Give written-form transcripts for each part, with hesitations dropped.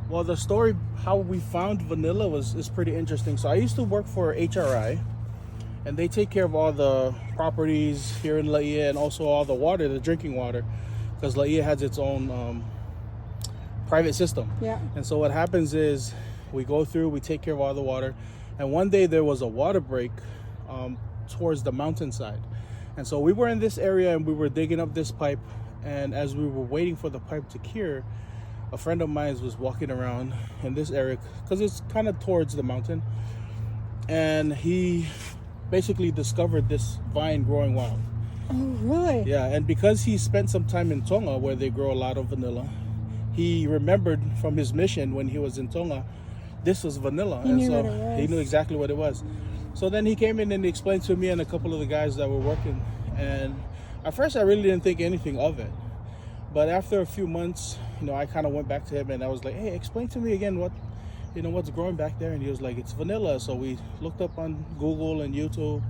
Well, the story how we found vanilla is pretty interesting. So I used to work for HRI, and they take care of all the properties here in Laie and also all the water, the drinking water, because Laie has its own private system. Yeah. And so what happens is we go through, we take care of all the water, and one day there was a water break towards the mountainside. And so we were in this area and we were digging up this pipe, and as we were waiting for the pipe to cure, a friend of mine was walking around in this area because it's kind of towards the mountain, and he basically discovered this vine growing wild. Oh, really? Yeah, and because he spent some time in Tonga where they grow a lot of vanilla, he remembered from his mission when he was in Tonga, this was vanilla. He knew what it was. He knew exactly what it was. So then he came in and he explained to me and a couple of the guys that were working, and at first I really didn't think anything of it. But after a few months, I kind of went back to him and I was like, hey, explain to me again what's growing back there. And he was like, it's vanilla. So we looked up on Google and YouTube,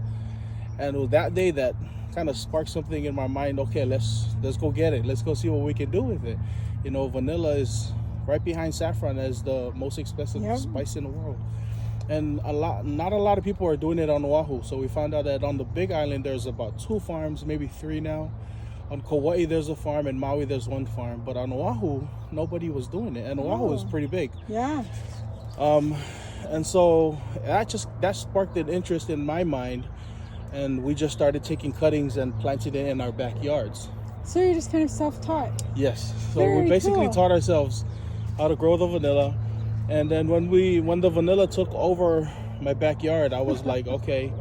and it was that day that kind of sparked something in my mind. Okay, let's go get it. Let's go see what we can do with it. Vanilla is right behind saffron as the most expensive spice in the world. And not a lot of people are doing it on Oahu. So we found out that on the Big Island, there's about 2 farms, maybe 3 now. On Kauai, there's a farm, and Maui, there's 1 farm. But on Oahu, nobody was doing it. And Oahu is pretty big. Yeah. And so that sparked an interest in my mind. And we just started taking cuttings and planting it in our backyards. So you're just kind of self-taught. Yes. So Very we basically cool. taught ourselves how to grow the vanilla. And then when the vanilla took over my backyard, I was like, okay,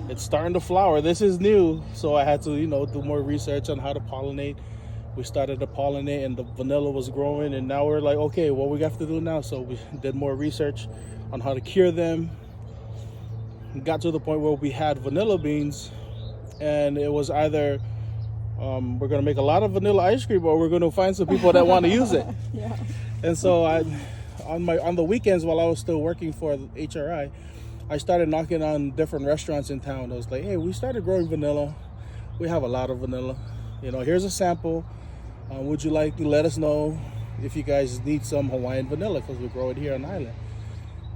it's starting to flower. This is new. So I had to, do more research on how to pollinate. We started to pollinate and the vanilla was growing. And now we're like, okay, what we have to do now? So we did more research on how to cure them. Got to the point where we had vanilla beans, and it was either we're going to make a lot of vanilla ice cream or we're going to find some people that want to use it. Yeah. And so on the weekends while I was still working for HRI, I started knocking on different restaurants in town. I was like, hey, we started growing vanilla. We have a lot of vanilla. Here's a sample. Would you like to let us know if you guys need some Hawaiian vanilla, because we grow it here on the island.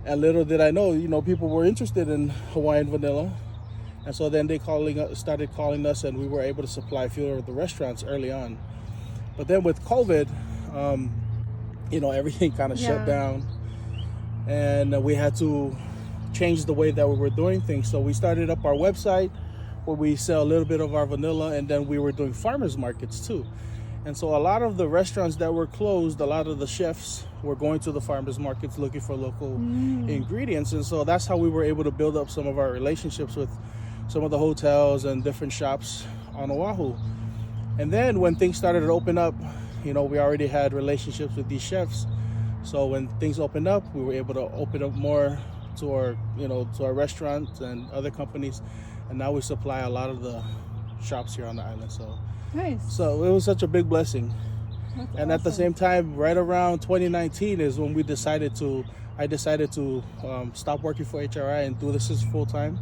And little did I know, people were interested in Hawaiian vanilla. And so then they started calling us, and we were able to supply a few of the restaurants early on. But then with COVID, everything kind of shut down, and we had to change the way that we were doing things. So we started up our website where we sell a little bit of our vanilla, and then we were doing farmers markets too. And so a lot of the restaurants that were closed, a lot of the chefs were going to the farmers markets looking for local ingredients. And so that's how we were able to build up some of our relationships with some of the hotels and different shops on Oahu. And then when things started to open up, we already had relationships with these chefs. So when things opened up, we were able to open up more to our restaurants and other companies. And now we supply a lot of the shops here on the island. So Nice. So it was such a big blessing. That's And at the awesome. same time, right around 2019 is when I decided to stop working for HRI and do this as full time.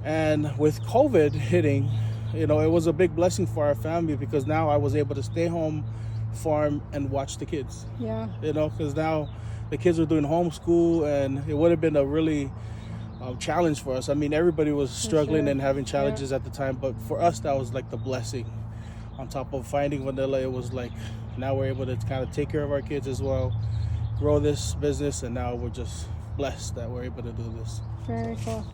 And with COVID hitting, it was a big blessing for our family, because now I was able to stay home, farm, and watch the kids. Yeah. Because now the kids were doing homeschool, and it would have been a really challenge for us. I mean, everybody was struggling sure. and having challenges at the time, but for us, that was like the blessing. On top of finding vanilla, it was like, now we're able to kind of take care of our kids as well, grow this business, and now we're just blessed that we're able to do this. Very cool.